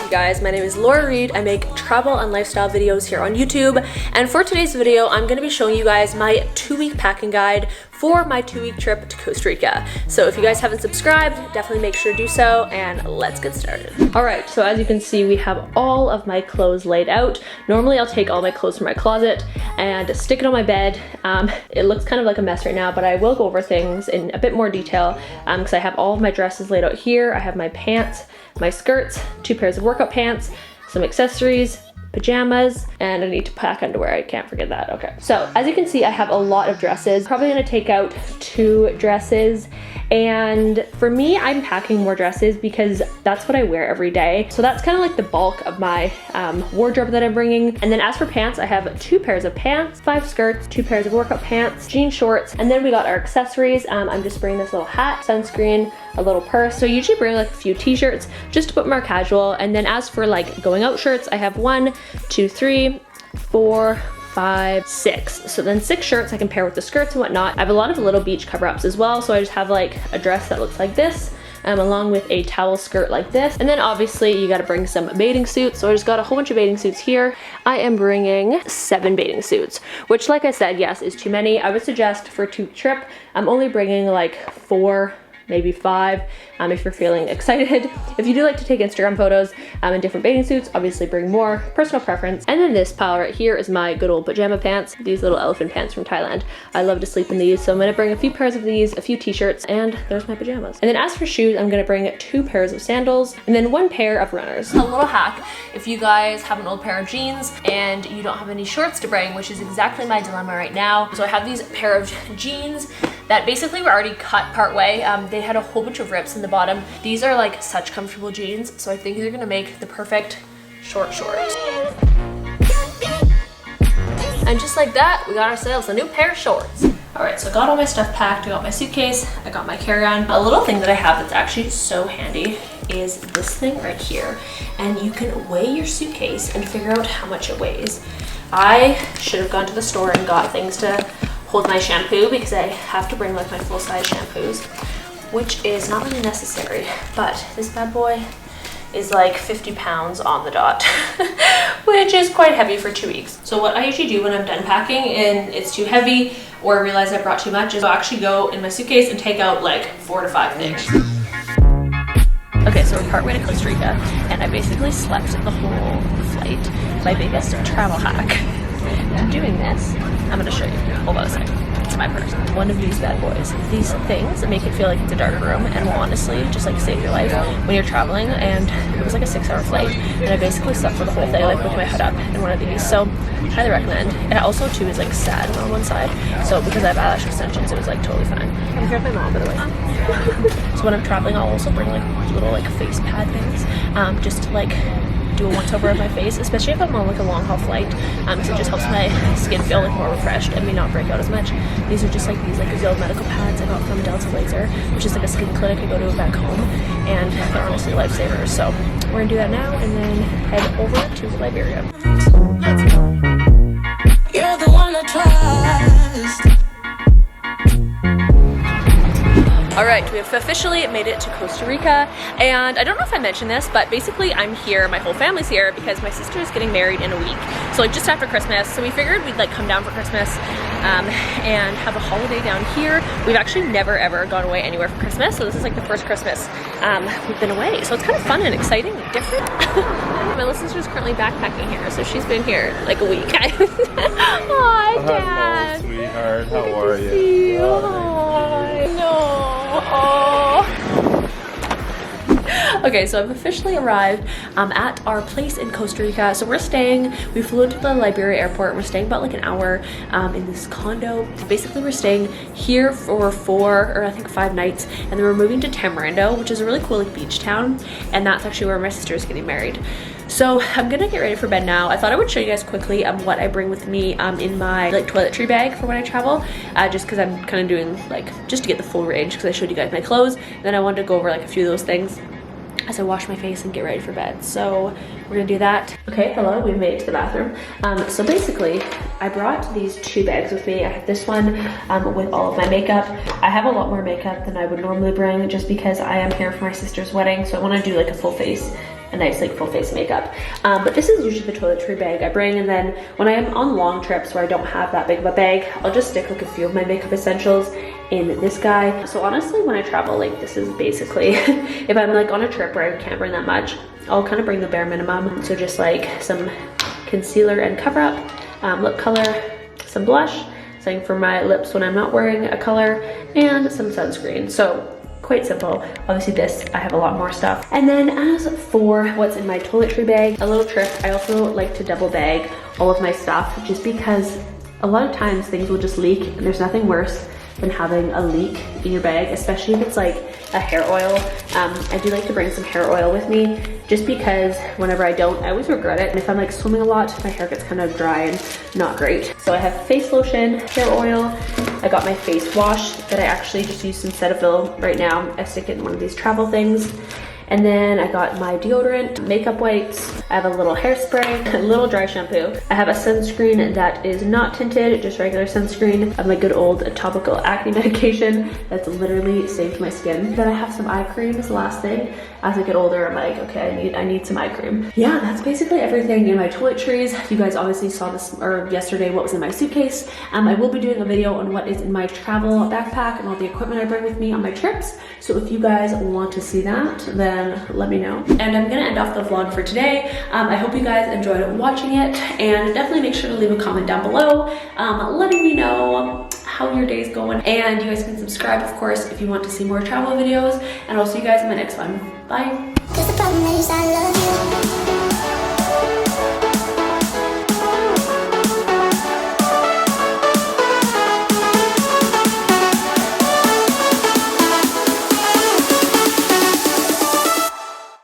up guys, my name is Laura Reid. I make travel and lifestyle videos here on YouTube, and for today's video I'm going to be showing you guys my 2-week packing guide for my 2-week trip to Costa Rica. So if you guys haven't subscribed, definitely make sure to do so, and let's get started. Alright, so as you can see we have all of my clothes laid out. Normally I'll take all my clothes from my closet and stick it on my bed. It looks kind of like a mess right now, but I will go over things in a bit more detail because I have all of my dresses laid out here. I have my pants, my skirts, 2 pairs of workout pants, some accessories, pajamas, and I need to pack underwear. I can't forget that. Okay, so as you can see I have a lot of dresses. Probably gonna take out 2 dresses, and for me I'm packing more dresses because that's what I wear every day. So that's kind of like the bulk of my wardrobe that I'm bringing. And then as for pants, I have 2 pairs of pants, 5 skirts, 2 pairs of workout pants, jean shorts, and then we got our accessories. I'm just bringing this little hat, sunscreen, a little purse. So I usually bring like a few t-shirts just to put more casual. And then as for like going out shirts, I have 1, 2, 3, 4, 5, 6. So then 6 shirts I can pair with the skirts and whatnot. I have a lot of little beach cover-ups as well. So I just have like a dress that looks like this, along with a towel skirt like this. And then obviously you got to bring some bathing suits. So I just got a whole bunch of bathing suits here. I am bringing 7 bathing suits, which like I said, yes, is too many. I would suggest for a 2-week trip, I'm only bringing like 4, maybe 5, if you're feeling excited. If you do like to take Instagram photos in different bathing suits, obviously bring more, personal preference. And then this pile right here is my good old pajama pants, these little elephant pants from Thailand. I love to sleep in these, so I'm gonna bring a few pairs of these, a few t-shirts, and there's my pajamas. And then as for shoes, I'm gonna bring 2 pairs of sandals, and then 1 pair of runners. A little hack, if you guys have an old pair of jeans and you don't have any shorts to bring, which is exactly my dilemma right now. So I have these pair of jeans that basically were already cut part way. They had a whole bunch of rips in the bottom. These are like such comfortable jeans, so I think they're gonna make the perfect short shorts. And just like that, we got ourselves a new pair of shorts. All right, so I got all my stuff packed. I got my suitcase, I got my carry-on. A little thing that I have that's actually so handy is this thing right here. And you can weigh your suitcase and figure out how much it weighs. I should have gone to the store and got things to hold my shampoo because I have to bring like my full-size shampoos, which is not really necessary, but this bad boy is like 50 pounds on the dot, which is quite heavy for 2 weeks. So what I usually do when I'm done packing and it's too heavy or I realize I brought too much is I'll actually go in my suitcase and take out like 4 to 5 things. Okay, so we're partway to Costa Rica and I basically slept the whole flight. My biggest travel hack. I'm doing this. I'm gonna show you. Hold on a second. It's my purse. One of these bad boys. These things that make it feel like it's a dark room and will honestly just like save your life when you're traveling. And it was like a 6-hour flight and I basically slept for the whole thing, like with my head up in one of these. So highly recommend. It also too is like satin on one side. So because I have eyelash extensions, it was like totally fine. I'm here with my mom, by the way. So when I'm traveling, I'll also bring like little like face pad things, just to like do a once over of my face, especially if I'm on like a long haul flight, because it just helps my skin feel like more refreshed and me not break out as much. These are just like these like Zoe medical pads I got from Delta Laser, which is like a skin clinic I go to back home, and they're honestly lifesavers. So we're gonna do that now and then head over to Liberia. You're the one I trust. All right, we have officially made it to Costa Rica, and I don't know if I mentioned this, but basically I'm here, my whole family's here because my sister is getting married in a week, so like just after Christmas. So we figured we'd like come down for Christmas and have a holiday down here. We've actually never ever gone away anywhere for Christmas, so this is like the first Christmas we've been away, so it's kind of fun and exciting and different. My little sister's currently backpacking here, so she's been here like a week. Hi, Dad. Hello, sweetheart. How are you? Hi. No. Oh. Okay, so I've officially arrived at our place in Costa Rica. So we flew into the Liberia airport. We're staying about like an hour in this condo. Basically, we're staying here for 4 or I think 5 nights, and then we're moving to Tamarindo, which is a really cool like beach town, and that's actually where my sister is getting married. So I'm gonna get ready for bed now. I thought I would show you guys quickly what I bring with me in my like toiletry bag for when I travel, just because I'm kind of doing like just to get the full range, because I showed you guys my clothes, and then I wanted to go over like a few of those things as I wash my face and get ready for bed. So we're gonna do that. Okay, hello, we've made it to the bathroom. So basically, I brought these 2 bags with me. I have this one with all of my makeup. I have a lot more makeup than I would normally bring just because I am here for my sister's wedding, so I wanna do like a full face a nice like full face makeup. But this is usually the toiletry bag I bring, and then when I am on long trips where I don't have that big of a bag, I'll just stick like a few of my makeup essentials in this guy. So honestly, when I travel, like this is basically, if I'm like on a trip where I can't bring that much, I'll kind of bring the bare minimum. So just like some concealer and cover up, lip color, some blush, something for my lips when I'm not wearing a color, and some sunscreen. So quite simple. Obviously this, I have a lot more stuff. And then as for what's in my toiletry bag, a little trick, I also like to double bag all of my stuff, just because a lot of times things will just leak, and there's nothing worse than having a leak in your bag, especially if it's like a hair oil. I do like to bring some hair oil with me, just because whenever I don't, I always regret it. And if I'm like swimming a lot, my hair gets kind of dry and not great. So I have face lotion, hair oil. I got my face wash that I actually just use some Cetaphil right now. I stick it in one of these travel things. And then I got my deodorant, makeup wipes. I have a little hairspray, a little dry shampoo. I have a sunscreen that is not tinted, just regular sunscreen. I have my good old topical acne medication that's literally saved my skin. Then I have some eye cream is the last thing. As I get older, I'm like, okay, I need some eye cream. Yeah, that's basically everything in my toiletries. You guys obviously saw this, or yesterday, what was in my suitcase. I will be doing a video on what is in my travel backpack and all the equipment I bring with me on my trips. So if you guys want to see that, then let me know. And I'm gonna end off the vlog for today. I hope you guys enjoyed watching it, and definitely make sure to leave a comment down below letting me know how your day's going. And you guys can subscribe, of course, if you want to see more travel videos, and I'll see you guys in my next one. Bye. 'Cause the problem is I love you.